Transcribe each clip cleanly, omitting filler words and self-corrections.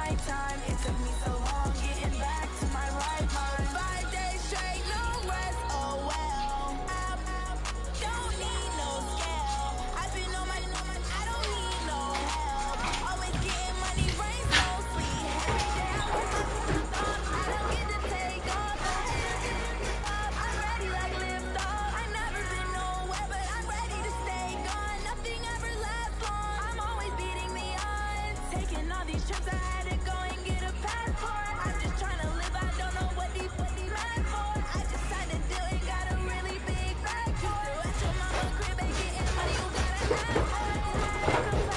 night time. It took me so long getting back to my right mind. 5 days straight, no rest, oh well. Don't need no scale. I've been on my, I don't need no help. Always getting money, rains, no sleep. Every day I put my foot on. I don't get to take off. I'm ready like lift off. I've never been nowhere, but I'm ready to stay gone. Nothing ever lasts long. I'm always beating the odds. Taking all these trips, I had to go and get a passport. I'm just trying to live, I don't know what these mad for. I decided to do it, got a really big bag for it. At your mama crib and getting money, you gotta have for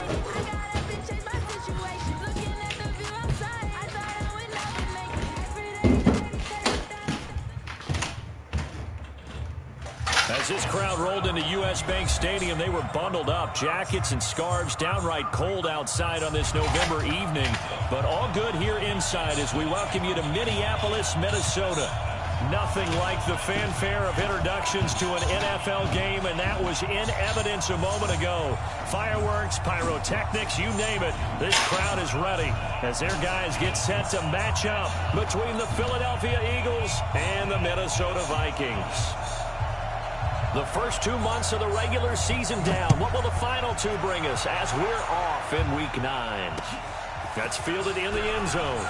it. I got up and changed my situation. Looking at the view outside, I thought I would never make it. Every day. As this crowd rolled into U.S. Bank Stadium, they were bundled up, jackets and scarves, downright cold outside on this November evening. But all good here inside as we welcome you to Minneapolis, Minnesota. Nothing like the fanfare of introductions to an NFL game, and that was in evidence a moment ago. Fireworks, pyrotechnics, you name it. This crowd is ready as their guys get set to match up between the Philadelphia Eagles and the Minnesota Vikings. The first 2 months of the regular season down. What will the final two bring us as we're off in Week 9? That's fielded in the end zone.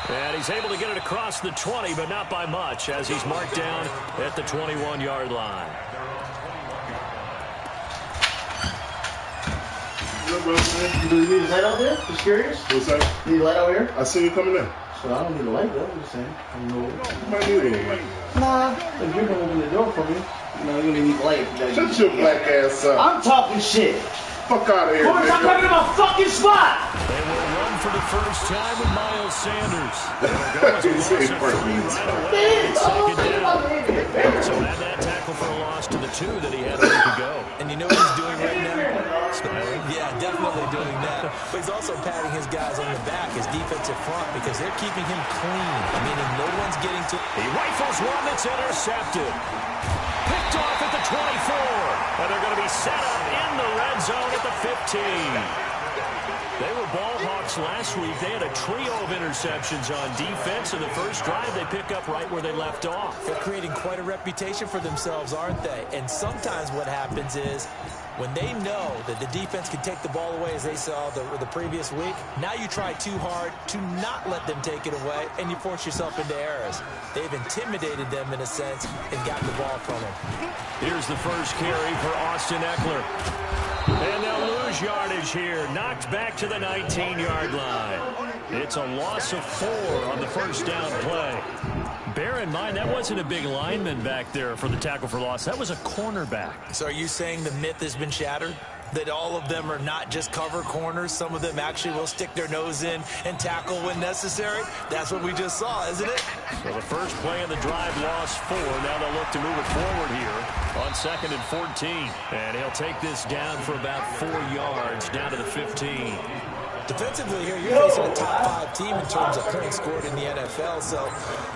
And he's able to get it across the 20, but not by much, as he's marked down at the 21-yard line. What up, bro, man? You need a light out there? Just curious? What's that? You need a light out here? I see you coming in. So I don't need a light though, I'm just saying. I don't know. You might need a light. Nah, if you're gonna open the door for me, you know, you're gonna need a light. Shut your black ass up. I'm talking shit. Fuck out of here, Corey, stop running in my fucking spot! They will run for the first time with Miles Sanders. They'll go as a loss of 3 right away. Second down. So had that tackle for a loss to the 2 that he had a week ago. And you know what he's doing right now? Smiling? Yeah, definitely doing that. But he's also patting his guys on the back, his defensive front, because they're keeping him clean, meaning no one's getting to... He rifles one that's intercepted. Picked off at the 24. And they're going to be set up in the red zone at the 15. They were ball hawks last week. They had a trio of interceptions on defense. In the first drive, they pick up right where they left off. They're creating quite a reputation for themselves, aren't they? And sometimes what happens is when they know that the defense can take the ball away, as they saw the previous week, now you try too hard to not let them take it away, and you force yourself into errors. They've intimidated them in a sense and got the ball from them. Here's the first carry for Austin Eckler. And they'll lose yardage here. Knocked back to the 19-yard line. It's a loss of 4 on the first down play. Bear in mind, that wasn't a big lineman back there for the tackle for loss. That was a cornerback. So are you saying the myth has been shattered? That all of them are not just cover corners? Some of them actually will stick their nose in and tackle when necessary? That's what we just saw, isn't it? So the first play of the drive lost 4. Now they'll look to move it forward here on 2nd and 14. And he'll take this down for about 4 yards down to the 15. Defensively here, you're facing a top 5 team in terms of points scored in the NFL. So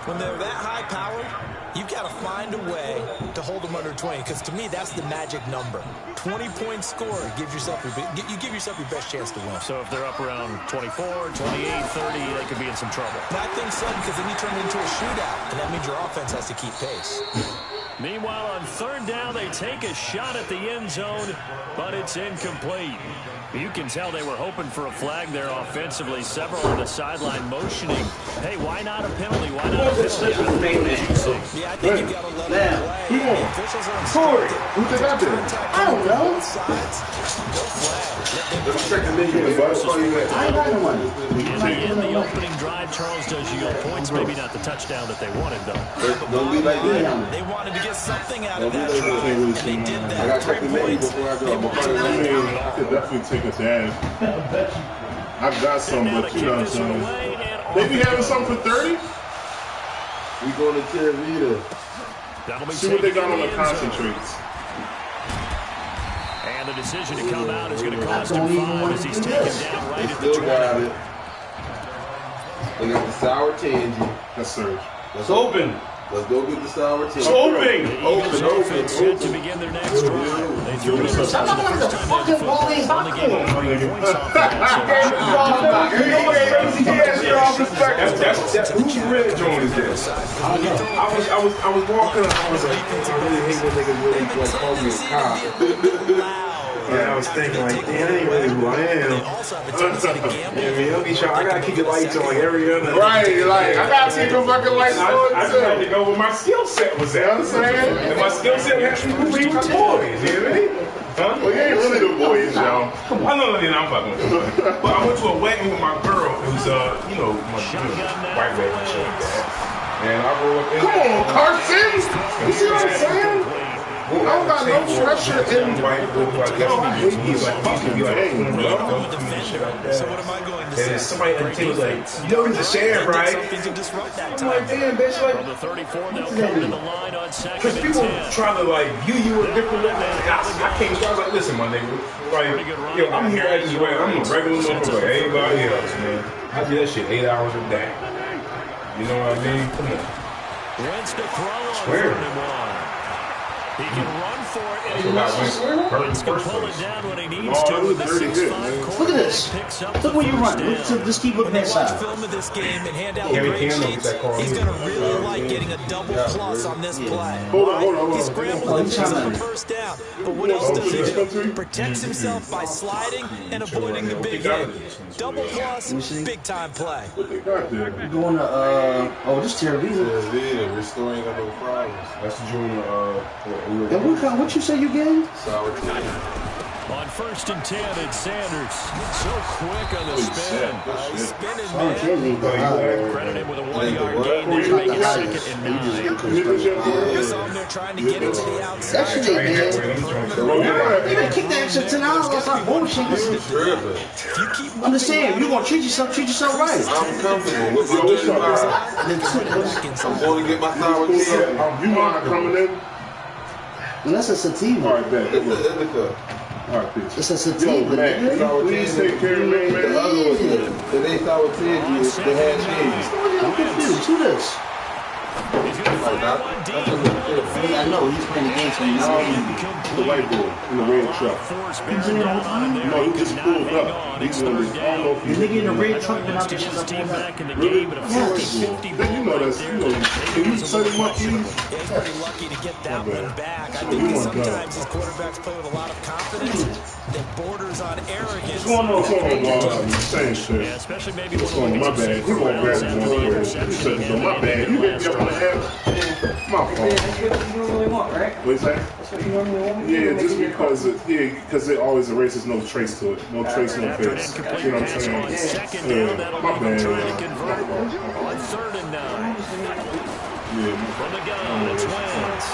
when they're that high-powered, you've got to find a way to hold them under 20. Because to me, that's the magic number. 20-point score gives yourself you give yourself your best chance to win. So if they're up around 24, 28, 30, they could be in some trouble. And I think so, because then you turn it into a shootout, and that means your offense has to keep pace. Meanwhile, on 3rd down, they take a shot at the end zone, but it's incomplete. You can tell they were hoping for a flag there offensively. Several on the sideline motioning. Hey, why not a penalty? Why not a penalty? Yeah, I think you've got to let it play. The officials are Corey, who did that do? I don't know. No flag. Let's check the menu. I ain't got no money. In the opening drive, Charles does yield points. Maybe not the touchdown that they wanted, though. Don't be like that. They wanted to get something out of that drive, and they did that. I got to check the 3 menu points. before I go. I could definitely take a dash. I got some, but you know what I'm saying. They be having something for 30? We going to Terravita. See what they got on the concentrates. And the decision to come out is going to cost him 5 as he's taken down right at the 20. Got it. They got the sour tangy. That's Surge. It's open. Let's go get the sour team. Open. Set to begin their next drive. They threw it I'm not gonna let the fucking ball in only gave up 3 points off that. Whose red joint is this? I was walking up, I was like, I really hate when niggas really like call me a cop. And I was thinking like, damn, that ain't really who I am. Yeah, man, I gotta keep the lights on like every other. Right, like I gotta keep the fucking lights on. I just had to go where my skill set was at. You know what I'm saying? And my skill set has to be with my boys, you know what I mean? Huh? Well, you ain't really the boys, y'all. I know that I'm fucking with you. But I went to a wedding with my girl, who's you know, my white lady and shit like that. And I grew up in. Come on, Carson. You see what I'm saying? I don't got no pressure in white boy. He's like fucking me, like, So what am I going to say? and then somebody on the table was like, you know he's a sheriff, right? I'm like, damn, bitch, like, From the 34, they'll come to the line on second because and people 10. try to like view you a different level. I can't. I was like, listen, my nigga, like, yo, I'm here at this way. I'm a regular motherfucker like everybody else, man. I do that shit 8 hours a day. You know what I mean? Come on. Wins to throw on Swear. 31. He can run for it. That's what I went. He can pull it down when he needs to with the 6'5". Look at this. Look where you run. Just keep looking When at they watch side. film of this game and hand out the Yeah, we grade can look at sheets, that call. he's going to really like getting a double plus on this play. Hold on. He scrambles and picks up a first down. But what else does he do? Protects himself by sliding and avoiding the big hit. Double plus, big time play. What they got there? We're going to, this Terravisa. Yeah, restoring no problems. That's the junior. And what you say you getting? Sour team. On 1st and 10, it's Sanders. So quick on the spin. He's spinning, Oh, man. Kenny. Credit him with a 1-yard gain there to make it 2nd and 9. You saw him there trying to get it to the outside. That shit ain't bad. You done kick that extra $10. That's not bullshit. I'm just saying, you gonna treat yourself right. I'm comfortable with my $35. I'm going to get my sour team. You mind coming in? And that's a sativa. All right, bet. It's an indica. All right, peace. It's a sativa. Yo, man, please take care of me, The man. other one, it ain't sour team. They had cheese. I'm confused. Who this? I know he's playing the game, so you know. The white boy in the red truck. No, he just pulled up. He's in the, I don't know if The he's nigga in the red truck been out To there get since his I team pulled up. back in the really game, but a the 50-50 Then you know that's, you know, can you set him up, please? Yeah, he's going to be lucky to get that one back. I think that sometimes these quarterbacks play with a lot of confidence that borders on arrogance. What's going on, same shit. Yeah, especially maybe What's when going on? My bad. You won't grab it. You said it, my bad. You hit me up on the app. My fault. That's what you normally want, right? What you say? That's what you normally want. Yeah, just because it always erases no trace to it. No trace, no face. You know what I'm saying? Yeah, my bad. on 3rd and 9. Yeah, From the gun, it's Wentz.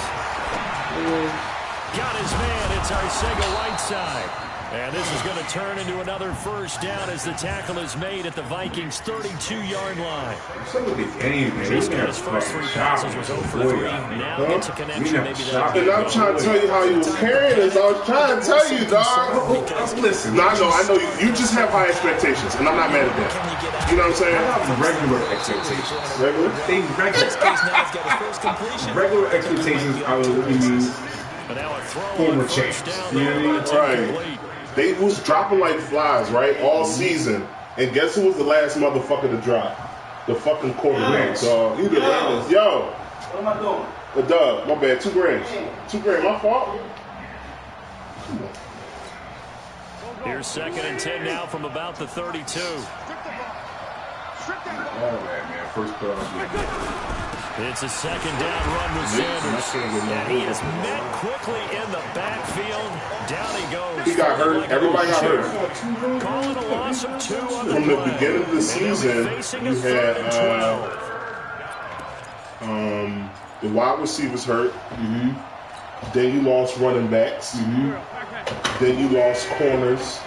Got his man, it's Arcega Whiteside. And this is going to turn into another first down as the tackle is made at the Vikings' 32-yard line. Some of these games, man. He's got his first 3 passes was 0 for 3. Now gets a connection, maybe that. and I'm trying to tell you how you was carrying this. I was trying to tell you, dog. Listen, No, I know. You just have high expectations, and I'm not mad at that. You know what I'm saying? regular expectations. Regular? They regular expectations are what we mean. But now a throw Former on champs. first down. You know what I mean? Right. They was dropping like flies, right, all season. And guess who was the last motherfucker to drop? The fucking quarterback. So you did yo. What am I doing? A dub. My bad. 2 grams. 2 grams. My fault. Here's 2nd and 10 now from about the 32. All that, man. First put on. It's a 2nd down run with Sanders. And he is met quickly in the backfield. Down he goes. He got hurt. Everybody got hurt. Calling a loss of 2 on the From the play. beginning of the season, you had the wide receivers hurt. Then you lost running backs. Then you lost corners.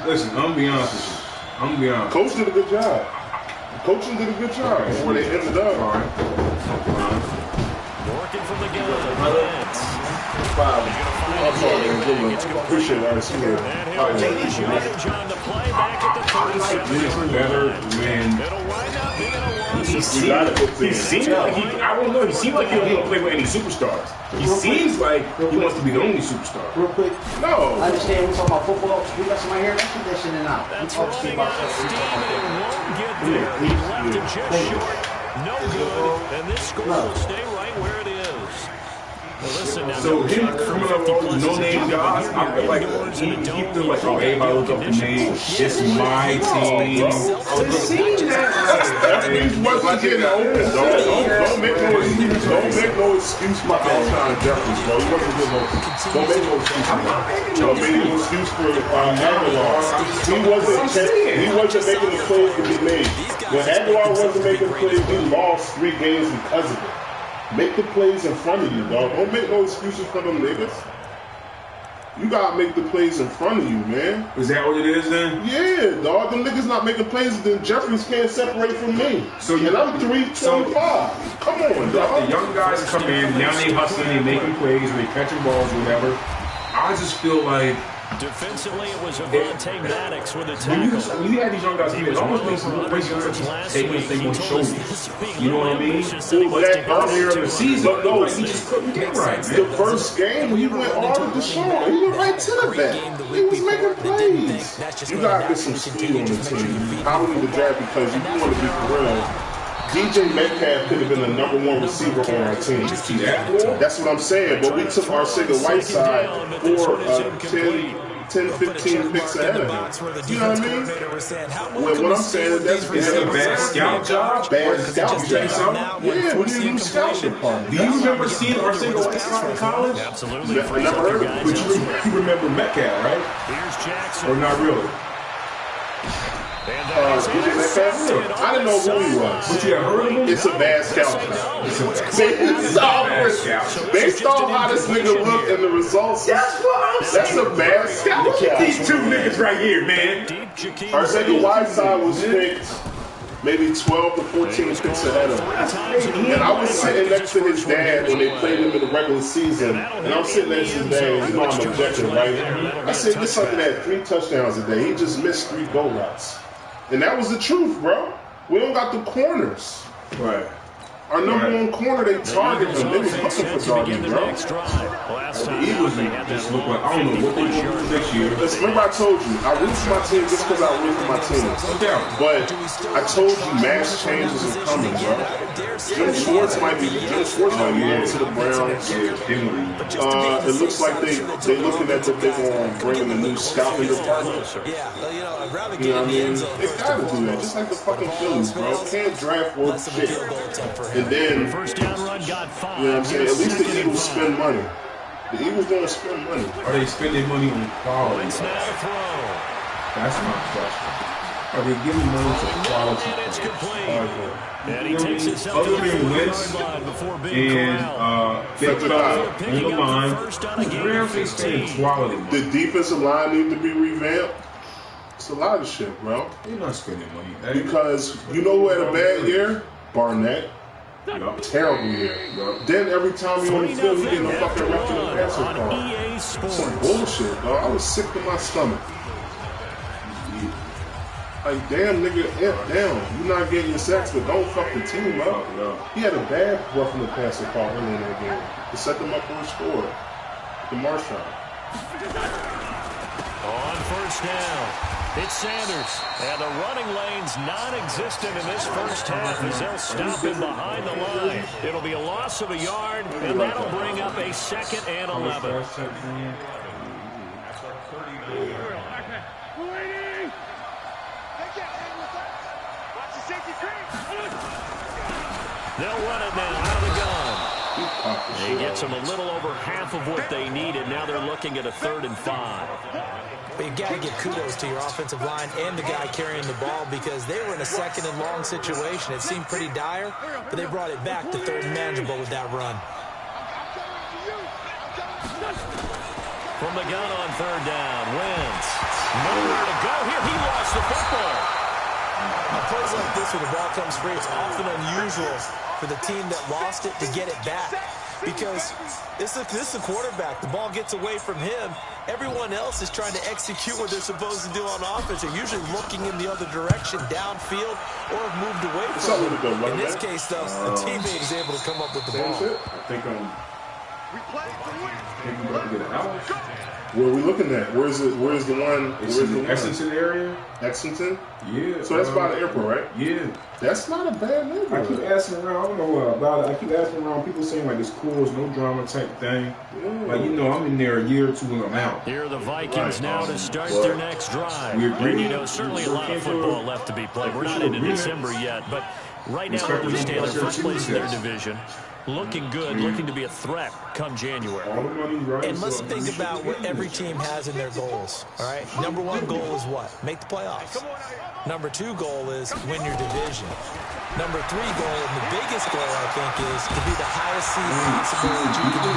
Listen, I'm gonna be honest with you. I'm gonna be honest. Coach did a good job. Coaching did a good job before they ended up. All right. Working from the gun. Appreciate it. I see it. And he'll take advantage on the play back at the 37. It's better when It'll wind up being a loss He seemed like I don't know. He seemed like he don't play with any superstars. He seems like he wants to be the only superstar. Real quick. No. I understand we're talking about football. We got somebody here. Let's get that shit in and out. That's running out of steam, and it won't get there. He left it just short. No good, and this score will stay right where it is. Well, listen, now, so him coming up with all these no-name guys, I feel like he feel like, oh, everybody look up to me. It's my team. Jeffries wasn't getting open, dog. Don't make no excuse for Alshon Jeffries, bro. He wasn't getting open. Don't make no excuse for him. Don't make no excuse for Aguilar. He wasn't making the plays to be made. When Aguilar wasn't making plays, we lost 3 games because of it. Make the plays in front of you, dog. Don't make no excuses for them niggas. You gotta make the plays in front of you, man. Is that what it is then? Yeah, dog. Them niggas not making plays, then Jeffries can't separate from me. And I'm 325. Come on, dog. The young guys come in, now they hustling, they making plays, they catching balls, whatever. I just feel like defensively, it was Avonte Maddox with a tackle. When you had these young guys come in, it almost makes them look crazy like taking this thing on shoulders. You know what I mean? Earlier in the season, he just couldn't get right. The first game, he went hard with Deshaun. He went right to the back. He was making plays. You gotta get some speed on the team. How we need to draft because you want to be for real. DJ Metcalf could have been the #1 receiver on our team. That's what I'm saying. But we took Arcega-Whiteside for 10, 15 picks ahead of him. You know what I mean? What I'm saying is that's a bad scout job. Bad scout job. Yeah, we need a new scout department. Do you remember seeing Arcega-Whiteside in college? Absolutely. Never heard of him. But you remember Metcalf, right? Here's Jackson. Or not really? I didn't know who he was. But you have heard of him? It's a bad scout job. Based on how this nigga looked and the results, that's a bad scout job. Look at these 2 niggas right here, man. Arcega-Whiteside was picked maybe 12 to 14 picks ahead of him. And I was sitting next to his dad when they played him in the regular season. And I'm sitting next to his dad, you know I'm objective, right? I said, this sucker had 3 touchdowns a day. He just missed 3 goal routes. And that was the truth, bro. We don't got the corners. Right. Our #1 corner, they target him. They was looking for target, bro. The Eagles just look like, I don't know what they do this year. Listen, remember I told you, I root for my team just because I root for my team. But I told you mass changes are coming, bro. Jim Schwartz might be going to the Browns. It looks like they looking at that they're going to bring in a new scouting department. You know what I mean? They gotta do that, just like the fucking Phillies, bro. Can't draft worth shit. And then, first down run got 5. You know what I'm saying? At least the Eagles spend money. The Eagles gonna spend money. Are they spending money on quality? It's now a throw. That's my question. Are they giving money to quality players? And he takes his other than Wentz and Big Fella on the line, the Rams ain't spending quality money. The defensive line need to be revamped. It's a lot of shit, bro. They're not spending money. Because you know who had a bad year? Barnett. Terrible year. Then every time you on the field, you get a fucking ref in the passer call. Some bullshit, dog. I was sick to my stomach. Like, damn, nigga, damn. You're not getting your sacks, but don't fuck the team up. He had a bad roughing the passer call early in that game to set them up for a score. The Marshawn. On first down, it's Sanders. And the running lane's non-existent in this first half as they'll stop him behind the line. It'll be a loss of a yard, and that'll bring up a 2nd and 11. They'll run it now out of the gun. He gets them a little over half of what they needed. Now they're looking at a 3rd and 5. But you got to give kudos to your offensive line and the guy carrying the ball because they were in a 2nd and long situation. It seemed pretty dire, but they brought it back to 3rd and manageable with that run. From the gun on 3rd down, Wentz. Nowhere to go here. He lost the football. Plays like this where the ball comes free, it's often unusual for the team that lost it to get it back. because this is a quarterback. The ball gets away from him. Everyone else is trying to execute what they're supposed to do on offense. They're usually looking in the other direction, downfield, or have moved away from him. In this case, though, the teammate is able to come up with the ball. I think I'm about to get an out. Where are we looking at? Where's the one? It's in the Exington area. Exington? Yeah. So that's by the airport, right? Yeah. That's not a bad neighborhood. I keep asking around. I don't know about it. I keep asking around. People saying like it's cool, it's no drama type thing. Yeah. Like, you know, I'm in there a year or two and I'm out. Here are the Vikings now to start their next drive. And, you know, certainly a lot of football left to be played. We're not into December yet, but right now where we stand in first place in their division. Looking good, looking to be a threat come January. And let's think about what every team has in their goals, all right? Number one goal is what? Make the playoffs. Number two goal is win your division. Number three goal, and the biggest goal, I think, is to be the highest seed possible that you can be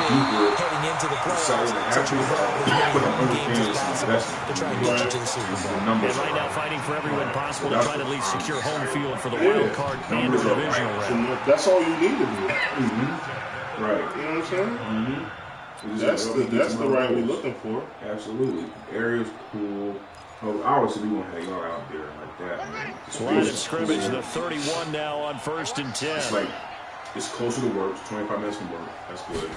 heading into the playoffs. So you have as many games as possible to try and get you to the Super Bowl. And right now fighting for every win possible to try to at least secure home field for the wild card and the divisional round. That's all you need to do. Right. You know what I'm saying? That's the right we're looking for. Absolutely. The area's cool. Oh, obviously we want to hang out there like that, man. Line of scrimmage, the 31 now on 1st and 10. It's like, it's closer to work. It's 25 minutes from work. That's good.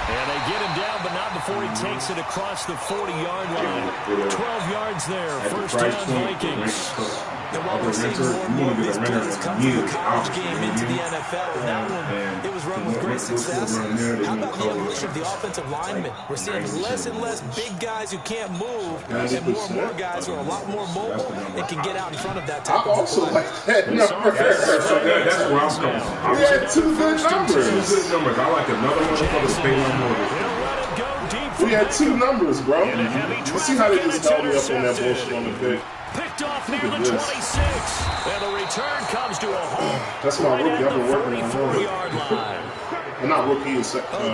And they get him down, but not before he takes it across the 40-yard line. 12 yards there, first down Vikings. And while we're seeing more of these plays come from the college game into the NFL, and that one, it was run with great success. How about the evolution of the offensive linemen? We're seeing less and less big guys who can't move, and more guys who are a lot more mobile and can get out in front of that type of play. I also like that number. That's where I'm coming from. We had two good numbers. I like another motherfucker stay on mortgage. We had two numbers, bro. You see how they just held me up on that bullshit on the pick? Picked off near the 26. And the return comes to a halt. That's my rookie. I've been working on 34-yard line. I'm not rookie.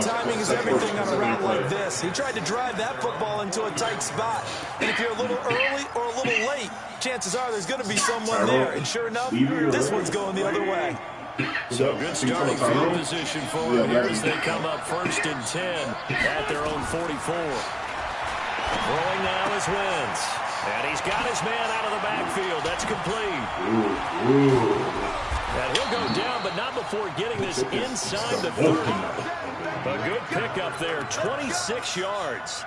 Timing is everything on a route like this. He tried to drive that football into a tight spot. And if you're a little early or a little late, chances are there's going to be someone there. And sure enough, this one's going the other way. So good starting field position for them here as they come up 1st and 10 at their own 44. Throwing now is Wentz. And he's got his man out of the backfield. That's complete. And he'll go down, but not before getting this inside the 30. A good pickup there, 26 yards.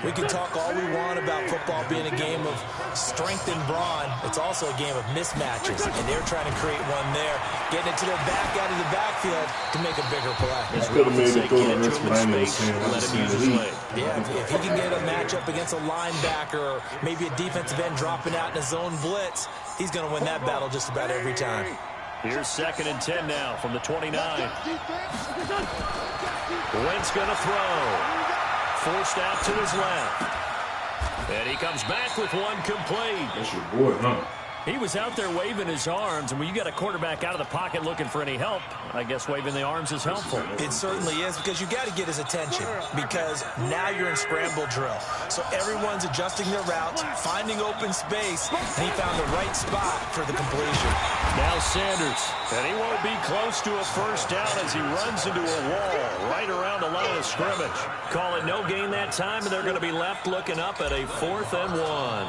We can talk all we want about football being a game of strength and brawn. It's also a game of mismatches, and they're trying to create one there, getting it to their back out of the backfield to make a bigger play. This could have made it through the next let him use his leg. Yeah, if he can get a matchup against a linebacker or maybe a defensive end dropping out in a zone blitz, he's going to win that battle just about every time. Here's 2nd and 10 now from the 29. Wentz going to throw. Forced out to his left. And he comes back with one complete. That's your boy, huh? He was out there waving his arms, and when you got a quarterback out of the pocket looking for any help, I guess waving the arms is helpful. It certainly is, because you got to get his attention, because now you're in scramble drill. So everyone's adjusting their routes, finding open space, and he found the right spot for the completion. Now Sanders, and he won't be close to a first down as he runs into a wall right around the line of scrimmage. Call it no gain that time, and they're going to be left looking up at a 4th and 1.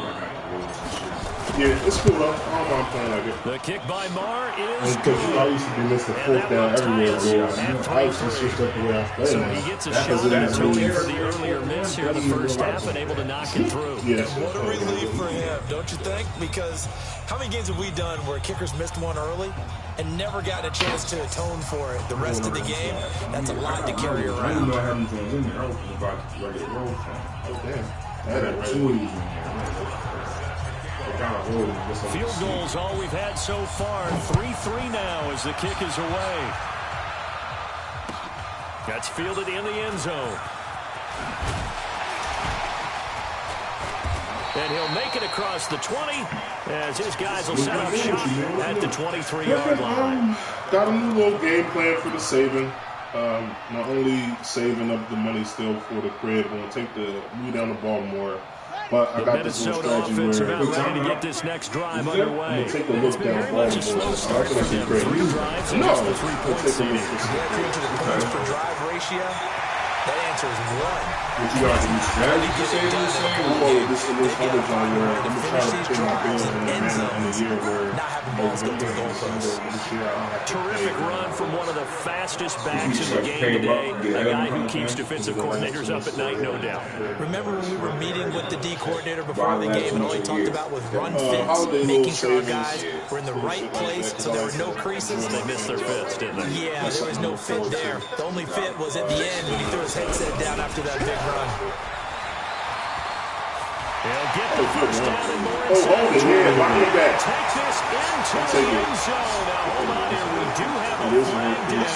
Yeah, it's cool though. I don't mind playing like it. The kick by Marr is good. I used to be missing 4th down everywhere. I used to switch up the way I play. So he gets a shot at Tony for the earlier miss here in the first half and able to knock it through. Yeah. What a relief for him, don't you think? Because how many games have we done where kickers missed one early and never got a chance to atone for it the rest of the game? That's a lot to carry around. I didn't know how many ones in there. I was about to regular roll from. Oh, damn. I had 2 of these in there. Field goals all we've had so far. 3-3 now as the kick is away. That's fielded in the end zone. And he'll make it across the 20 as his guys will set up shop at the 23-yard line. Got a new little game plan for the saving. Not only saving up the money still for the crib, we're going to take the move down to Baltimore. But I The got this little Minnesota strategy offense where about ready to get this next drive I'm underway. gonna take a look down Very much a slow start for them. 3 drives and just the 3-point seeding. If you're into the points per drive ratio, that answer is 1. What you got to do? Strategy to say this thing? I'm on this other John where I'm trying to pay my bill in a manner in a year where Terrific run from one of the fastest backs in the game today. A guy who keeps defensive coordinators up at night, no doubt. Remember when we were meeting with the D coordinator before the game and all he talked about was run fits, making sure our guys were in the right place so there were no creases? They missed their fits, didn't they? Yeah, there was no fit there. The only fit was at the end when he threw his headset down after that big run. He'll get the first down and more hold it, yeah, lock it back. Take this into the end zone. Now, hold on here. We do have a flag down.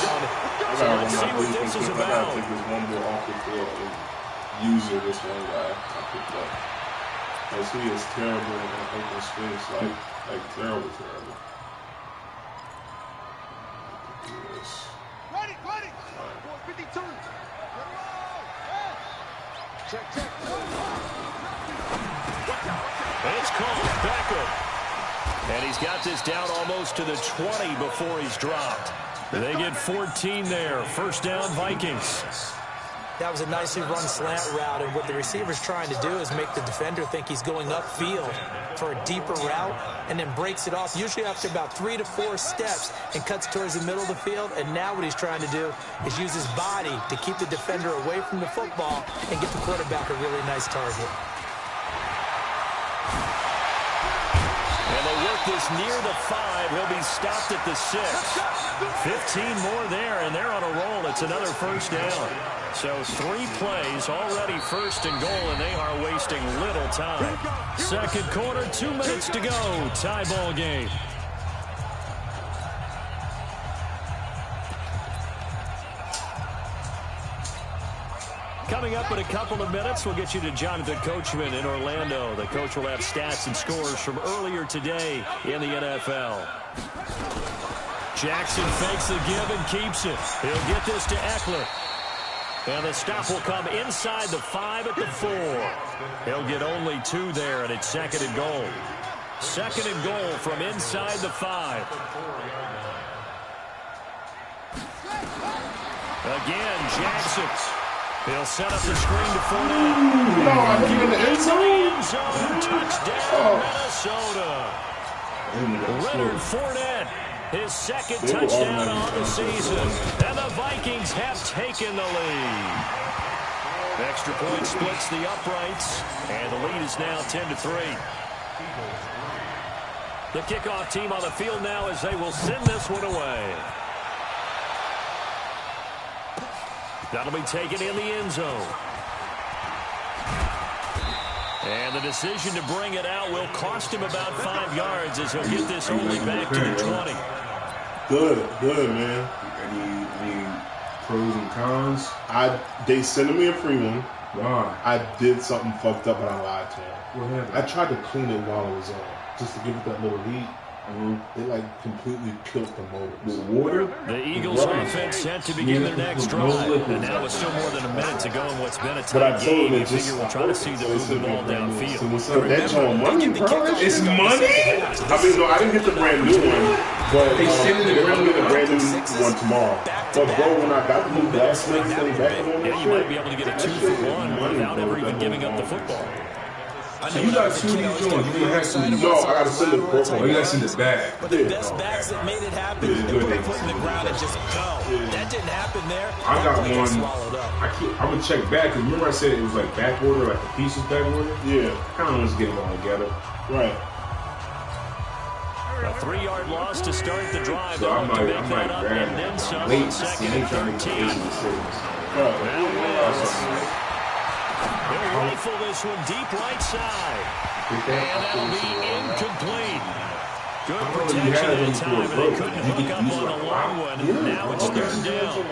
So let's see what this is about. I gotta take this one more off the field and use it. This one guy I picked up. Because he is terrible in open space. Like terrible. Ready. 452. Check. It's called Beckham. And he's got this down almost to the 20 before he's dropped. They get 14 there. First down, Vikings. That was a nicely run slant route, and what the receiver's trying to do is make the defender think he's going upfield for a deeper route and then breaks it off, usually after about 3 to 4 steps, and cuts towards the middle of the field. And now what he's trying to do is use his body to keep the defender away from the football and get the quarterback a really nice target. And they work this near the 5. He'll be stopped at the 6. 15 more there, and they're on a roll. It's another first down. So 3 plays, already first and goal, and they are wasting little time. Second quarter, 2 minutes to go. Tie ball game. Coming up in a couple of minutes, we'll get you to Jonathan Coachman in Orlando. The coach will have stats and scores from earlier today in the NFL. Jackson fakes the give and keeps it. He'll get this to Eckler. And the stop will come inside the 5 at the 4. He'll get only 2 there, and it's second and goal. Second and goal from inside the 5. Again, Jackson. He'll set up the screen to Fournette. No, I hit him in the end zone. Touchdown, Minnesota. Leonard Fournette, his second touchdown on the season. And the Vikings have taken the lead. Extra point splits the uprights, and the lead is now 10-3. The kickoff team on the field now as they will send this one away. That'll be taken in the end zone. And the decision to bring it out will cost him about 5 yards as he'll get this only back to the 20. Good, man. Any pros and cons? They sent me a free one. Why? I did something fucked up and I lied to him. What happened? I tried to clean it while it was on, just to give it that little heat. They like completely killed the motors. The water? The Eagles offense set to begin their next drive. And now with still more than a minute to go in what's been a tight game, you figure we'll try to see them move the ball downfield. That's on money, bro. It's money? I mean, no, I didn't get the brand new one, but they sent me they're going to get a brand new one tomorrow. But bro, when I got the new last night, yeah, you might be able to get a 2-for-1 without ever even giving up the football. So you got 2 of these joints. You have to. No, I got to send it both. Oh, you got to send it back. But the best backs that made it happen, they put their foot in the ground and just go. That didn't happen there. I got one. Swallowed up. I'm gonna check back because remember I said it was like back order, like the pieces back order. Yeah, kind of want to get them all together. Right. A 3-yard loss to start the drive. So I might grab and then some late on second and 13. He'll rifle this one deep right side. And that'll be incomplete. Good protection at the time, and they couldn't hook up on the long one. Now it's third down.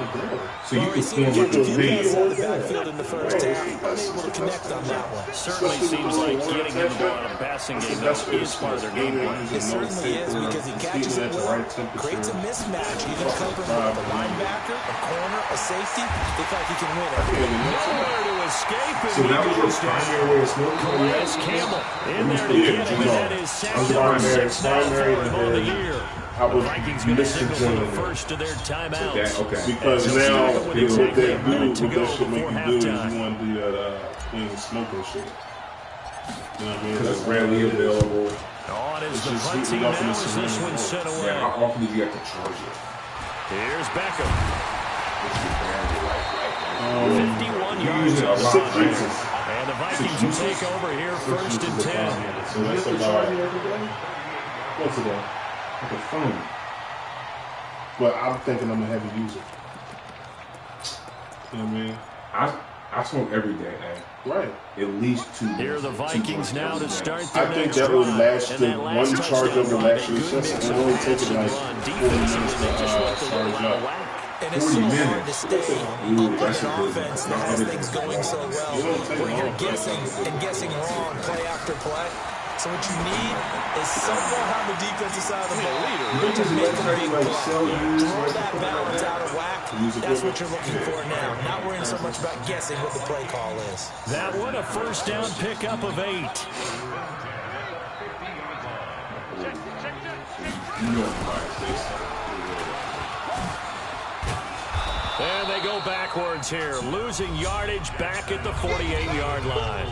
So you can form like the lead. The backfield in the first half, unable to connect on that one. Certainly seems like getting him the ball in a passing game is part of their game plan. It certainly is because he catches it well, creates a mismatch. Even covering with a linebacker, a corner, a safety. Looks like he can win every game. Nowhere to escape. So that was your primary way of smoking? Calais Campbell in there to get him, and that is sack number 6 now for him on the year. The Vikings going to signal for the first of their timeouts. Because now, what they do, what that shit make you do is you want to do that clean smoking shit. You know what I mean? Because it's rarely available. On is the punt team now as this one's sent away. Yeah, how often do you have to charge it? Here's Beckham. 51 yards on of the and the Vikings will take over here first and 10. So that's about what's it at? Like a phone. But I'm thinking I'm a heavy user. You know what I mean? I smoke every day, man. Right. At least 2 days. Here are the Vikings now to start their I think next that will drive. last the And that one last charge touchdown over drive, last a year's good session. mix It of only pass takes and like run. 40 Defensively, minutes they just to left a little charge out of up. whack. And it's so 40 hard to minutes. stay Ooh, up with that's an a good offense one. that has things going so well, where you're guessing and guessing wrong play after play. So what you need is someone on the defensive side of the ball to make a big play. Throw that balance out of whack. That's what you're looking for now. Not worrying so much about guessing what the play call is. That one, a first down pickup of 8. And they go backwards here, losing yardage back at the 48-yard line.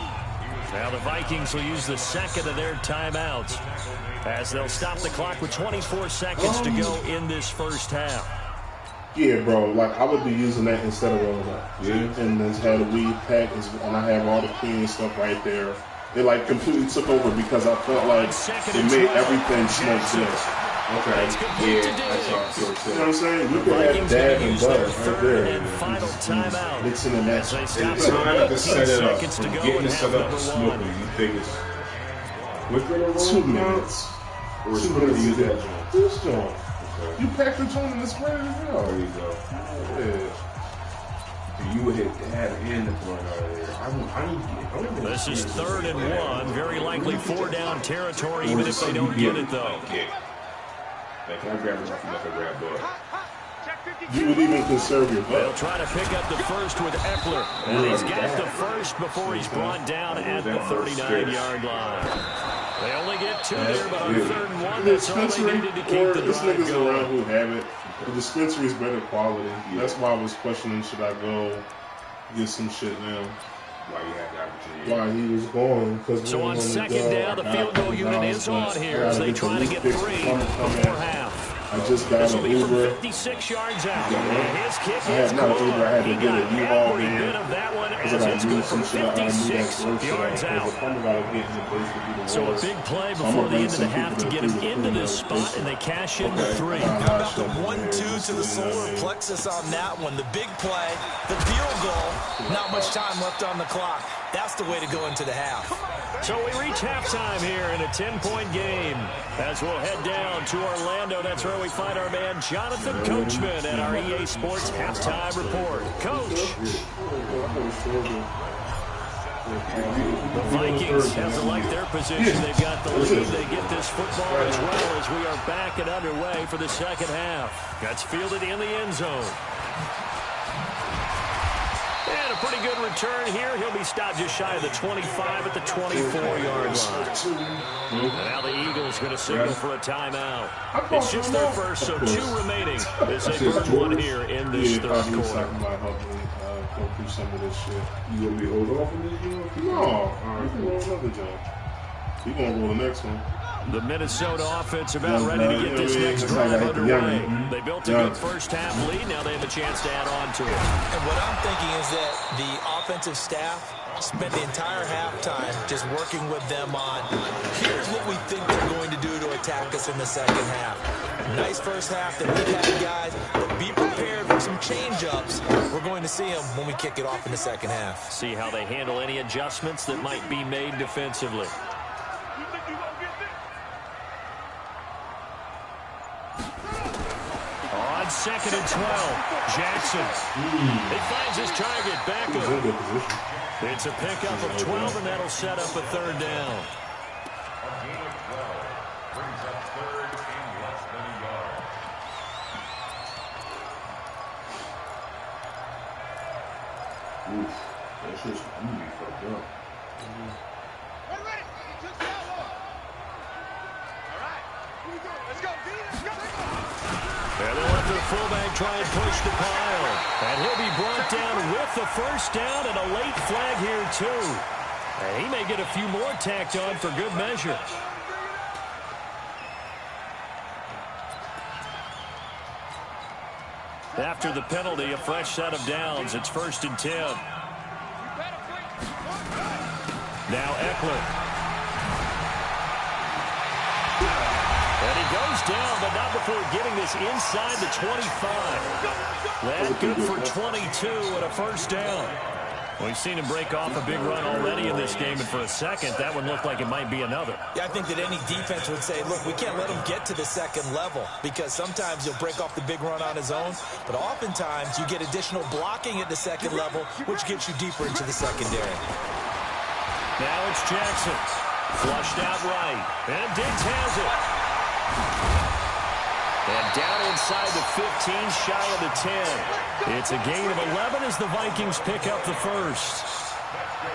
Now the Vikings will use the second of their timeouts as they'll stop the clock with 24 seconds to go in this first half. Yeah, bro. Like, I would be using that instead of rolling up. Yeah. And then had a weed pack, and I have all the clean stuff right there. It, like, completely took over because I felt like it made everything smoke good. Okay. Yeah, that's how I feel too. You know what I'm saying? You can have dab and butter right there. And final timeout. Mixing and matching. They stop It's time to set it up. seconds to From go getting in it set half up to number smoking. one. You think it's quicker to roll 2 minutes. or is it 2 quicker to minutes use to that get joint? this joint. Okay. You pack the joint in the spray as well. There you go. Yeah. And you would hit dab and the blunt out of there. I need to get This is 3rd and 1. Very likely 4-down territory, even if they don't get it, though. Like, can I grab it off like a grab ball? You would even conserve your They'll butt. try to pick up the first with Eckler. And he's got the first before he's brought down at the 39-yard line. They only get 2 there, but on 3rd and 1, that's all they needed to keep the This drive niggas around going. who have it. The dispensary is better quality. That's why I was questioning, should I go get some shit now? Why you had the opportunity? Why he was going. So on 2nd down, the field goal unit is on here as they try to get 3 before half. I just got This will an be from Uber. 56 yards out. And his kick I had is not good. Uber. I had to He get got a U-Haul every van. bit of that one Because as I it's got to do good some from shit. I got to move that 56 grocery out. yards Because out. if I'm about to get in the place to be the So a worst, big play so before I'ma the bring end of some the half people to that get him do the into cleanup this spot, station. and they cash in the 3. How about the 1-2 to the solar plexus on that one? The big play, the field goal, not much time left on the clock. That's the way to go into the half. So we reach halftime here in a 10-point game. As we'll head down to Orlando, that's where we find our man Jonathan Coachman at our EA Sports Halftime Report. Coach. The Vikings have to like their position. They've got the lead. They get this football as well as we are back and underway for the second half. That's fielded in the end zone. And a pretty good return here. He'll be stopped just shy of the 25 at the 24-yard line. And now the Eagles going to signal for a timeout. It's just their first, so 2 remaining as they burn one here in this third quarter. Go through some of this shit. You gonna be hold off on this deal? No, you can roll another job. You gonna roll the next one. The Minnesota offense about ready to get this next drive underway. They built a good first half lead. Now they have a chance to add on to it. And what I'm thinking is that the offensive staff spent the entire halftime just working with them on, here's what we think they're going to do to attack us in the second half. Nice first half that we've had, guys, but be prepared for some change-ups. We're going to see them when we kick it off in the second half. See how they handle any adjustments that might be made defensively. On 2nd and 12, Jackson. He finds his target back up. It's a pickup of 12, and that'll set up a 3rd down. shit's really fucked up. Ready. Just down low. All right. Here we go. Let's go. Let's go. And they'll let their fullback try and push the pile. And he'll be brought down with the first down and a late flag here, too. And he may get a few more tacked on for good measure. After the penalty, a fresh set of downs. It's 1st and 10. Now Eckler. And he goes down, but not before getting this inside the 25. That good for 22 and a first down. We've seen him break off a big run already in this game, and for a second, that one looked like it might be another. Yeah, I think that any defense would say, look, we can't let him get to the second level, because sometimes he'll break off the big run on his own, but oftentimes you get additional blocking at the second level, which gets you deeper into the secondary. Now it's Jackson. Flushed out right. And Diggs has it. And down inside the 15, shy of the 10. It's a gain of 11 as the Vikings pick up the first.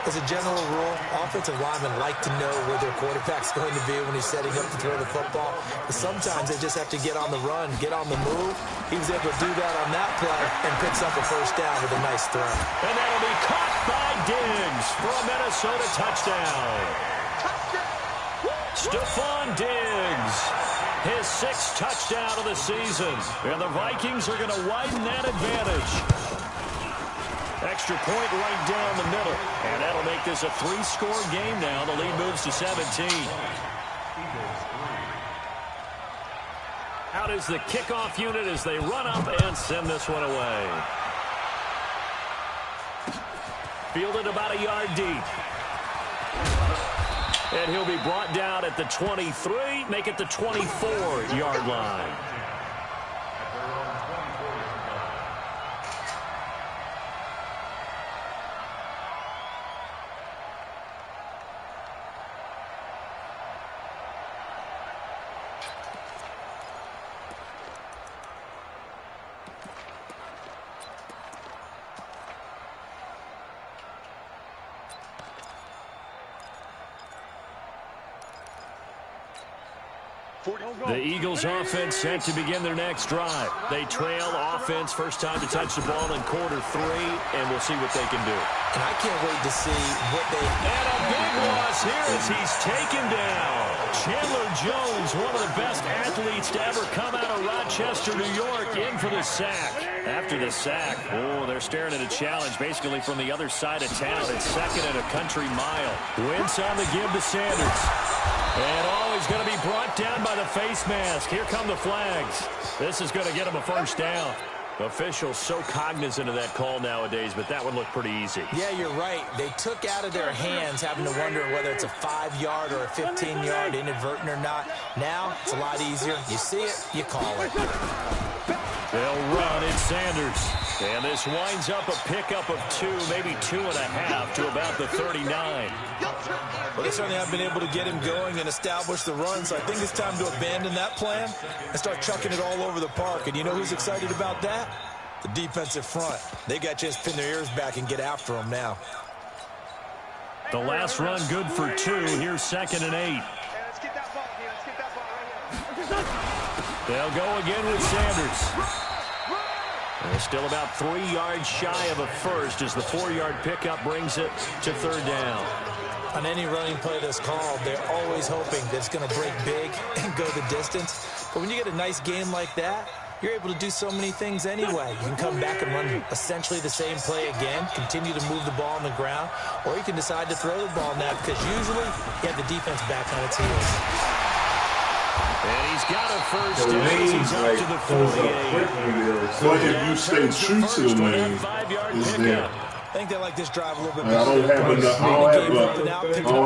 As a general rule, offensive linemen like to know where their quarterback's going to be when he's setting up to throw the football. But sometimes they just have to get on the run, get on the move. He was able to do that on that play and picks up a first down with a nice throw. And that'll be caught by Diggs for a Minnesota touchdown. Stephon Diggs, his 6th touchdown of the season. And the Vikings are going to widen that advantage. Extra point right down the middle. And that'll make this a 3-score game now. The lead moves to 17. Out is the kickoff unit as they run up and send this one away. Fielded about a yard deep. And he'll be brought down at the 23, make it the 24-yard line. The Eagles offense set to begin their next drive. They trail offense, first time to touch the ball in quarter 3, and we'll see what they can do. And I can't wait to see what they... And a big loss here as he's taken down. Chandler Jones, one of the best athletes to ever come out of Rochester, New York, in for the sack. After the sack, they're staring at a challenge basically from the other side of town. It's 2nd and a country mile. Wentz on the give to Sanders. And he's going to be brought down by the face mask. Here come the flags. This is going to get him a first down. Officials so cognizant of that call nowadays, but that one looked pretty easy. Yeah, you're right. They took out of their hands having to wonder whether it's a 5-yard or a 15-yard inadvertent or not. Now, it's a lot easier. You see it, you call it. They'll run. It's Sanders. And this winds up a pickup of 2, maybe 2.5 to about the 39. Well, they certainly have been able to get him going and establish the run, so I think it's time to abandon that plan and start chucking it all over the park. And you know who's excited about that? The defensive front. They got a chance to pin their ears back and get after him now. The last run good for 2. Here's 2nd and 8. Hey, let's get that ball here. Let's get that ball right here. They'll go again with Sanders. And still about 3 yards shy of a first as the 4-yard pickup brings it to 3rd down. On any running play that's called, they're always hoping that it's going to break big and go the distance. But when you get a nice game like that, you're able to do so many things anyway. You can come back and run essentially the same play again, continue to move the ball on the ground, or you can decide to throw the ball now because usually you have the defense back on its heels. And he's got a first down. He's up to the 48. But if you stay true to the lane, it's there. I think they like this drive a little bit I don't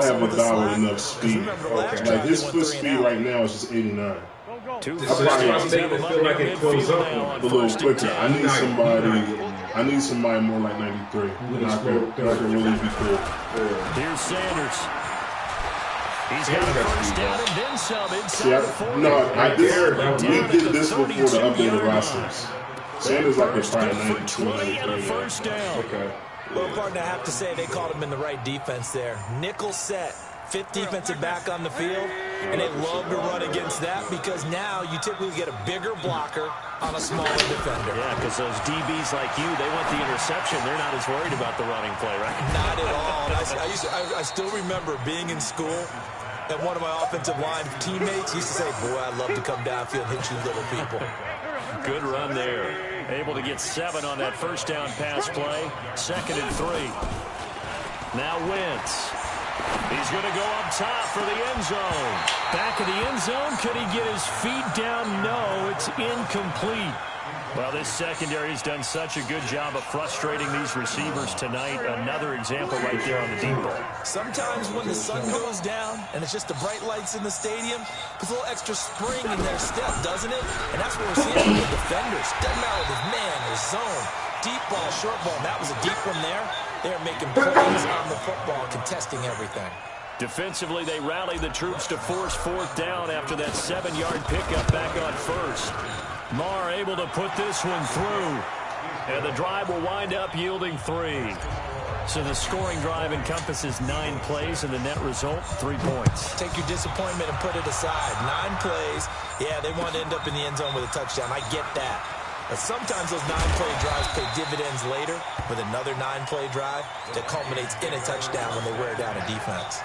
have a guy with enough speed. Like his foot speed right now is just 89. Two This make it feel like it close up A little quicker. I need somebody more like 93. And I can really be cool. Here's Sanders. He's got a first down and then some inside the 40. We did this before the updated rosters. Sanders like a First and 20 and a first down. Okay. Well, partner, I have to say they called him in the right defense there. Nickel set, 5th defensive back on the field, and they love to run against that because now you typically get a bigger blocker on a smaller defender. Yeah, because those DBs like you, they want the interception. They're not as worried about the running play, right? Not at all. And I still remember being in school, and one of my offensive line teammates used to say, boy, I'd love to come downfield and hit you little people. Good run there. Able to get 7 on that first down pass play. 2nd and 3. Now Wentz. He's going to go up top for the end zone. Back in the end zone. Could he get his feet down? No, it's incomplete. Well, this secondary has done such a good job of frustrating these receivers tonight. Another example right there on the deep ball. Sometimes when the sun goes down and it's just the bright lights in the stadium, puts a little extra spring in their step, doesn't it? And that's what we're seeing with the defenders. Doesn't matter if it's man or zone. Deep ball, short ball. That was a deep one there. They're making plays on the football, contesting everything. Defensively, they rallied the troops to force 4th down after that 7-yard pickup back on 1st. Marr able to put this one through. And the drive will wind up yielding 3. So the scoring drive encompasses 9 plays, and the net result, 3 points. Take your disappointment and put it aside. 9 plays. Yeah, they want to end up in the end zone with a touchdown. I get that. But sometimes those 9-play drives pay dividends later with another 9-play drive that culminates in a touchdown when they wear down a defense.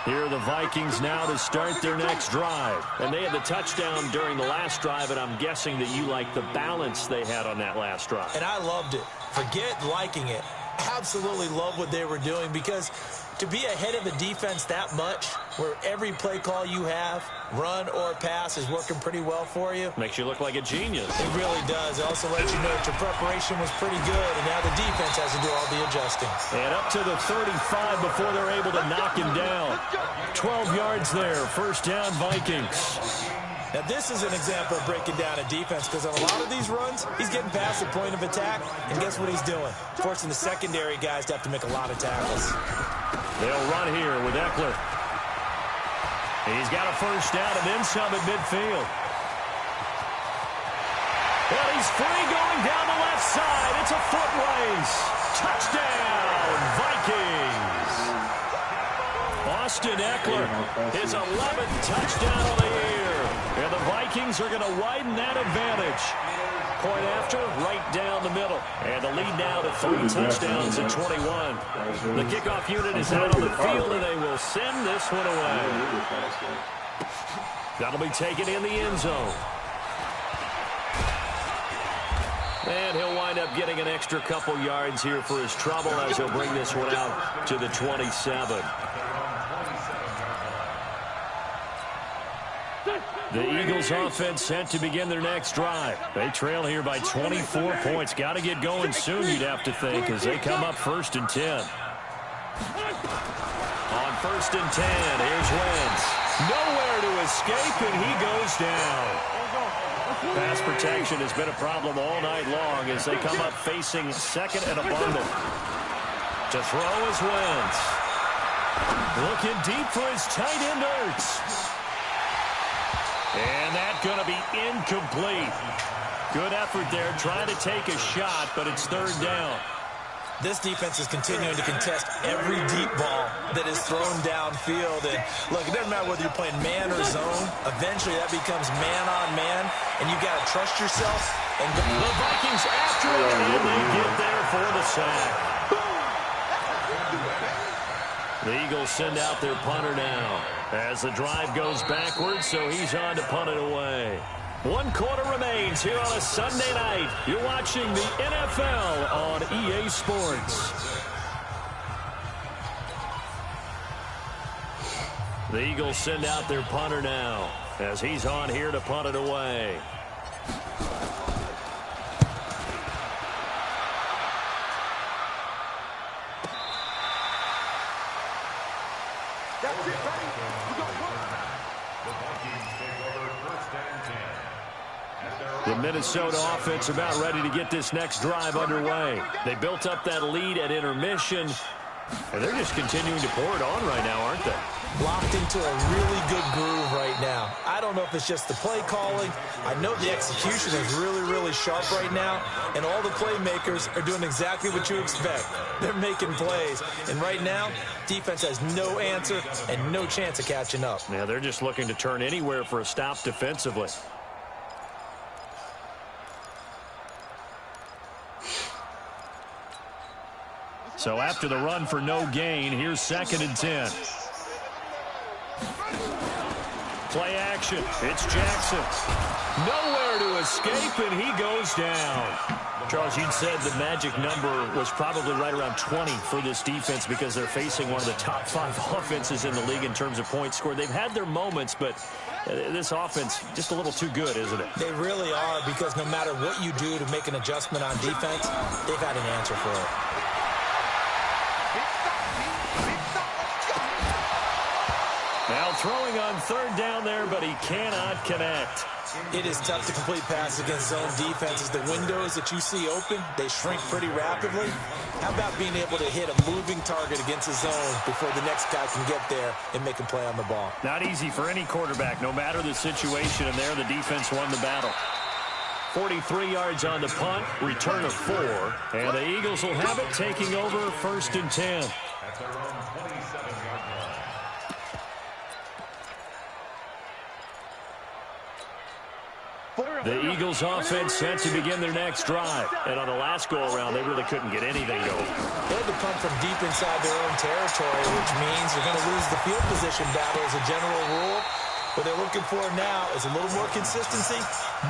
Here are the Vikings now to start their next drive. And they had the touchdown during the last drive, and I'm guessing that you like the balance they had on that last drive. And I loved it. Forget liking it. Absolutely love what they were doing, because to be ahead of the defense that much, where every play call you have, run or pass, is working pretty well for you. Makes you look like a genius. It really does. It also lets you know that your preparation was pretty good, and now the defense has to do all the adjusting. And up to the 35 before they're able to knock him down. 12 yards there. First down, Vikings. Now, this is an example of breaking down a defense, because on a lot of these runs, he's getting past the point of attack, and guess what he's doing? Forcing the secondary guys to have to make a lot of tackles. They'll run here with Eckler. He's got a first down and then some at midfield. Well, he's free going down the left side. It's a foot race. Touchdown, Vikings. Austin Eckler, his 11th touchdown of the year. And the Vikings are going to widen that advantage. Point after, right down the middle. And the lead now to 3 touchdowns at 21. The kickoff unit is out on the field, and they will send this one away. That'll be taken in the end zone. And he'll wind up getting an extra couple yards here for his trouble as he'll bring this one out to the 27. The Eagles offense set to begin their next drive. They trail here by 24 points. Got to get going soon, you'd have to think, as they come up 1st and 10. On 1st and 10, here's Wentz. Nowhere to escape, and he goes down. Pass protection has been a problem all night long as they come up facing 2nd and a bundle. To throw is Wentz. Looking deep for his tight end, Ertz. And that's going to be incomplete. Good effort there, trying to take a shot, but it's 3rd down. This defense is continuing to contest every deep ball that is thrown downfield. And look, it doesn't matter whether you're playing man or zone. Eventually, that becomes man on man, and you've got to trust yourself. And go. The Vikings after it, and they get there for the sack. The Eagles send out their punter now as the drive goes backwards, so he's on to punt it away. 1 quarter remains here on a Sunday night. You're watching the NFL on EA Sports. The Eagles send out their punter now as he's on here to punt it away. That's it, buddy. We got one. The Minnesota offense about ready to get this next drive underway. They built up that lead at intermission, And they're just continuing to pour it on right now, aren't they? Locked into a really good groove right now. I don't know if it's just the play calling. I know the execution is really, really sharp right now, and all the playmakers are doing exactly what you expect. They're making plays, and right now, defense has no answer and no chance of catching up. Yeah, they're just looking to turn anywhere for a stop defensively. So after the run for no gain, here's 2nd and 10. Play action. It's Jackson. Nowhere to escape, and he goes down. Charles, you'd said the magic number was probably right around 20 for this defense because they're facing one of the top 5 offenses in the league in terms of points scored. They've had their moments, but this offense just a little too good, isn't it? They really are, because no matter what you do to make an adjustment on defense, they've had an answer for it. Now throwing on 3rd down there, but he cannot connect. It is tough to complete passes against zone defenses. The windows that you see open, they shrink pretty rapidly. How about being able to hit a moving target against a zone before the next guy can get there and make a play on the ball? Not easy for any quarterback, no matter the situation, and there the defense won the battle. 43 yards on the punt, return of 4, and the Eagles will have it, taking over 1st and 10. The Eagles offense set to begin their next drive. And on the last go-around, they really couldn't get anything going. They had to punt from deep inside their own territory, which means they're going to lose the field position battle as a general rule. What they're looking for now is a little more consistency,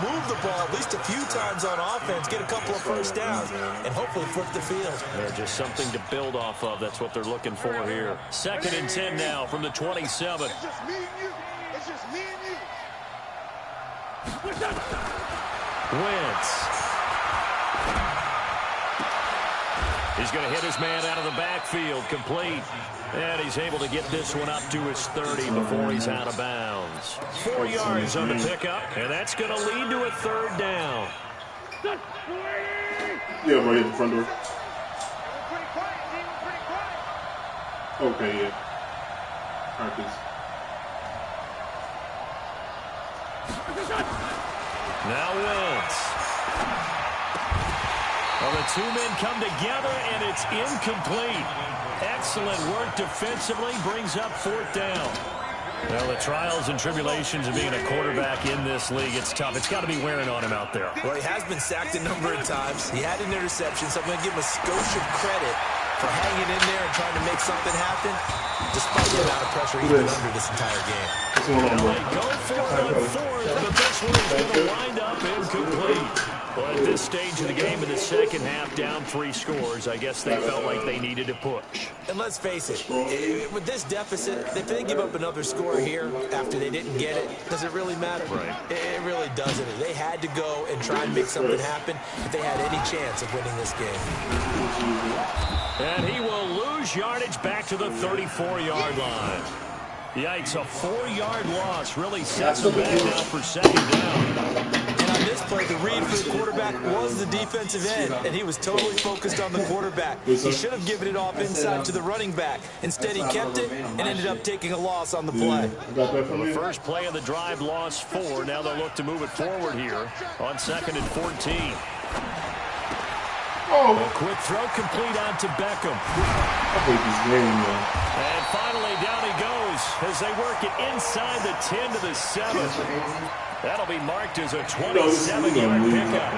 move the ball at least a few times on offense, get a couple of first downs, and hopefully flip the field. Yeah, just something to build off of. That's what they're looking for here. 2nd and 10 now from the 27. It's just me and you. It's just me and you. Wentz. He's going to hit his man out of the backfield, complete. And he's able to get this one up to his 30 before he's out of bounds. 4 yards on the pickup, and that's going to lead to a 3rd down. Yeah, right at the front door. We're pretty quiet, team. We're pretty quiet. Okay, yeah. All right, peace. Now Wentz. Well, the 2 men come together, and it's incomplete. Excellent work defensively, brings up 4th down. Well, the trials and tribulations of being a quarterback in this league, it's tough. It's got to be wearing on him out there. Well, he has been sacked a number of times. He had an interception, so I'm going to give him a skosh of credit for hanging in there and trying to make something happen, despite the amount of pressure he's been under this entire game. Well, they go for it on 4th, but this one's going to wind up incomplete. Well, at this stage of the game in the second half, down 3 scores, I guess they felt like they needed to push. And let's face it, with this deficit, if they give up another score here after they didn't get it, does it really matter? Right. It really doesn't. They had to go and try and make something happen if they had any chance of winning this game. And he will lose yardage back to the 34-yard line. Yikes, a 4-yard loss really sets him back now for 2nd down. And on this play, the read for the quarterback was the defensive end, and he was totally focused on the quarterback. He should have given it off inside to the running back. Instead, he kept it and ended up taking a loss on the play. The first play of the drive lost 4. Now they'll look to move it forward here on 2nd and 14. Oh. A quick throw complete out to Beckham. I hate this game, man. And finally, down he goes as they work it inside the 10 to the 7. That'll be marked as a 27-yard pickup.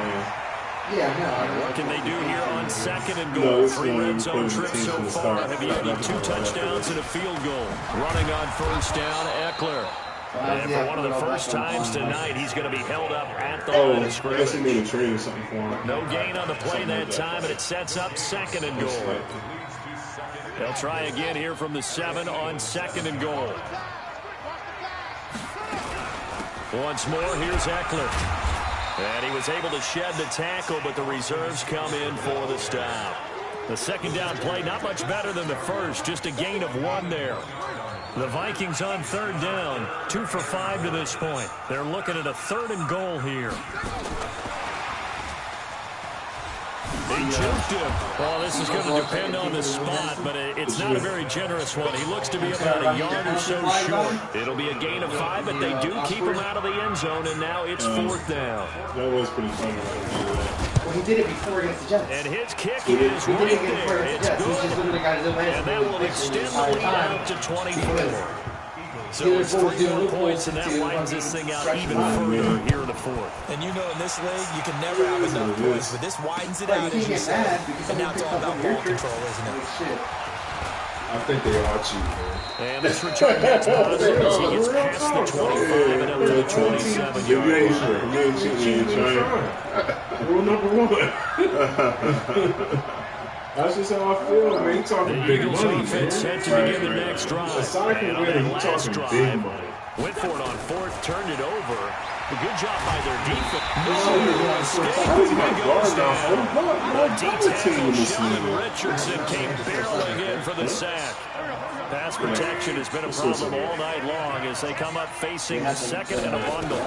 What can they do here on 2nd and goal? 3 red zone trips so far have yielded 2 touchdowns and a field goal. Running on 1st down, Eckler. And for one of the first times tonight, he's going to be held up at the line of scrimmage. I guess he made a trade or something for him. No gain on the play that time, and it sets up 2nd and goal. They'll try again here from the 7 on 2nd and goal. Once more, here's Eckler. And he was able to shed the tackle, but the reserves come in for the stop. The 2nd down play, not much better than the first, just a gain of 1 there. The Vikings on 3rd down, 2 for 5 to this point. They're looking at a 3rd and goal here. They juked him. Well, this is going to depend on the spot, but it's not a very generous one. He looks to be about a yard or so short. It'll be a gain of 5, but they do keep him out of the end zone, and now it's 4th down. That was pretty funny. Well, he did it before against the Jets. And his kick is right there. It's good. And that will extend the lead out to 24. So it's 3 more points, and that widens this thing out even further here in the 4th. And you know, in this league, you can never have enough points, but this widens it out, as you said. And now it's all about ball control, isn't it? I think they are cheap, man. And this return gets positive as he gets past the 25 and up to the 27 yard line. You ain't cheating, Rule number 1. That's just how I feel, man. You talking big money, man. Set to begin the next drive. Aside from winning, you talking big money. Went for it on 4th, turned it over. A good job by their defense. Richardson came barreling in for the sack. Pass protection has been a problem all night long as they come up facing the 2nd and a bundle.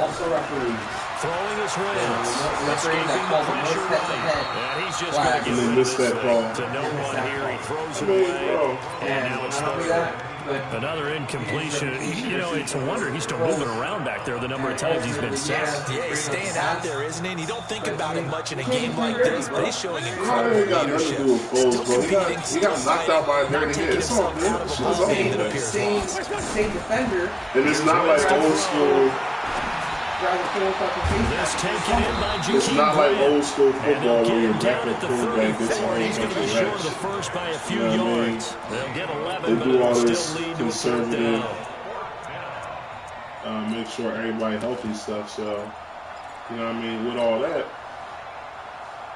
Throwing his wins, escaping the pressure right. And he's just going to get rid of this thing to no one here. He throws it away, and now it's 3rd. Another incompletion. You know, it's a wonder he's still moving around back there the number of times he's been sacked. Yeah, he's staying out there, isn't he? And you don't think about it much in a game like this, but he's showing incredible leadership. Still competing, still fighting, not taking himself out of a ball game that appears lost. Same defender. And it's not like old school. This taken in by Jakeem. It's not like old school football where you're back at the quarterback. 34. He's going to be short of the first by a few yards. They'll get 11, they but do all it'll this still lead to a 4th conservative, down. make sure everybody healthy stuff. So, you know what I mean? With all that,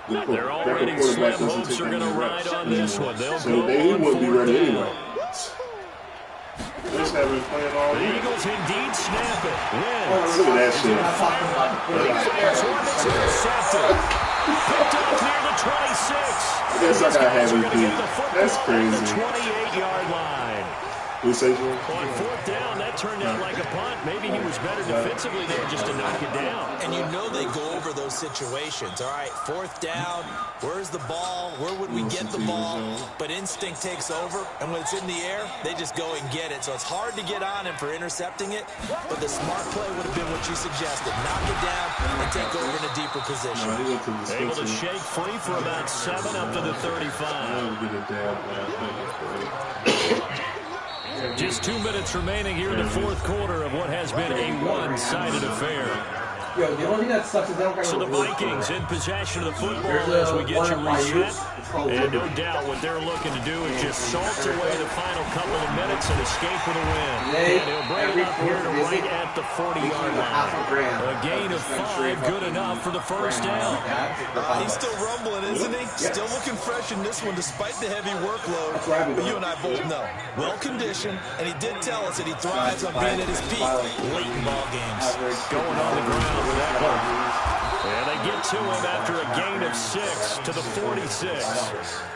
they're already slim hopes are going to ride on this one. They'll so go he on wouldn't be 4th ready down. anyway. Just having playing all The week. Eagles indeed snap it. Look at that shit. Intercepted. Picked up near the 26. I guess I got heavy feet. That's crazy. The 28-yard line. Who says you? On 4th down, that turned out like a punt. Maybe he was better defensively there just to knock it down. And you know they go over those situations. All right, 4th down, where's the ball? Where would we get the ball? But instinct takes over, and when it's in the air, they just go and get it. So it's hard to get on him for intercepting it, but the smart play would have been what you suggested. Knock it down and take over in a deeper position. Able to shake free for about 7 up to the 35. Just 2 minutes remaining here in the 4th quarter of what has been a one-sided affair. Yo, the only thing that sucks is they don't got So the Vikings in possession of the football as we get you reset. And no doubt what they're looking to do is just salt away the final couple of minutes and escape with a win. And he'll bring it up here to right at the 40-yard line. A gain of 5, good enough for the 1st down. He's still rumbling, isn't he? Still looking fresh in this one despite the heavy workload. But you and I both know. Well-conditioned, and he did tell us that he thrives on being at his peak late in ball games. Going on the ground with that one. And they get to him after a gain of 6 to the 46.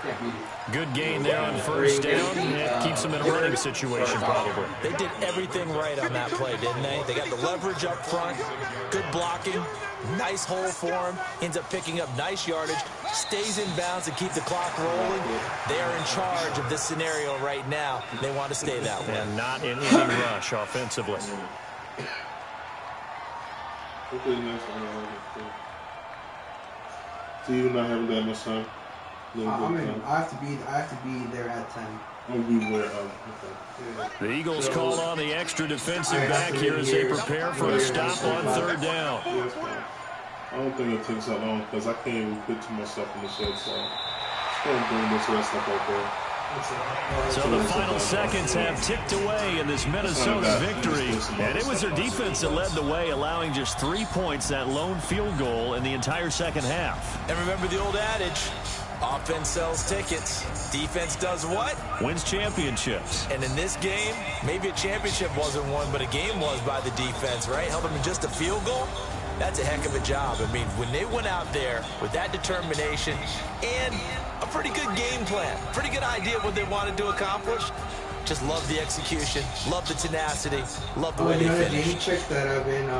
Good gain there on 1st down. It keeps them in a running situation probably. They did everything right on that play, didn't they? They got the leverage up front, good blocking, nice hole for him, ends up picking up nice yardage, stays in bounds and keep the clock rolling. They are in charge of this scenario right now. They want to stay that way. And not in any rush offensively. So you're not having that much time? I have to be there at 10. The Eagles call on the extra defensive back here as they prepare for a stop on 3rd down. I don't think it takes that long because I can't even put too much stuff in the shed, so I'm going to bring most of that stuff out there. So the final seconds have ticked away in this Minnesota victory. And it was their defense that led the way, allowing just 3 points, that lone field goal in the entire second half. And remember the old adage, offense sells tickets. Defense does what? Wins championships. And in this game, maybe a championship wasn't won, but a game was by the defense, right? Helping them just a field goal. That's a heck of a job. I mean, when they went out there with that determination and a pretty good game plan, pretty good idea of what they wanted to accomplish, just love the execution, love the tenacity, love the way they finished. Any tricks that I've been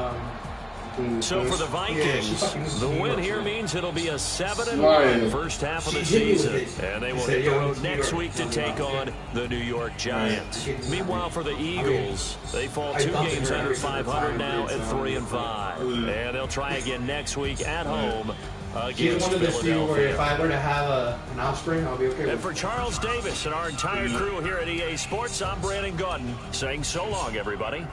So for the Vikings, the win here means it'll be a 7-1 first half of the season. And they will hit the road next week to take on the New York Giants. Meanwhile, for the Eagles, they fall 2 games under 500 now at 3-5. And they'll try again next week at home against Philadelphia. If I were to have an offspring, I'll be okay with it. And for Charles Davis and our entire crew here at EA Sports, I'm Brandon Gordon saying so long, everybody.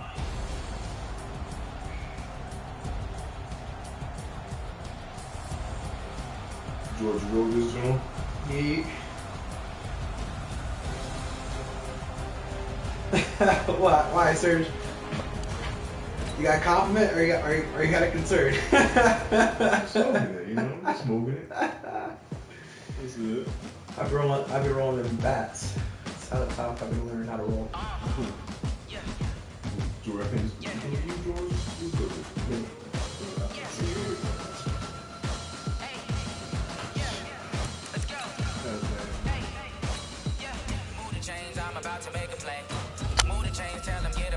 George wrote this joint. Yeah. Why, Serge? You got a compliment or you got a concern? You know, I'm smoking it. That's good. I've been rolling in bats. That's how I've been learning how to roll. George, I think it's George. I'm about to make a play. Move the chains, tell them get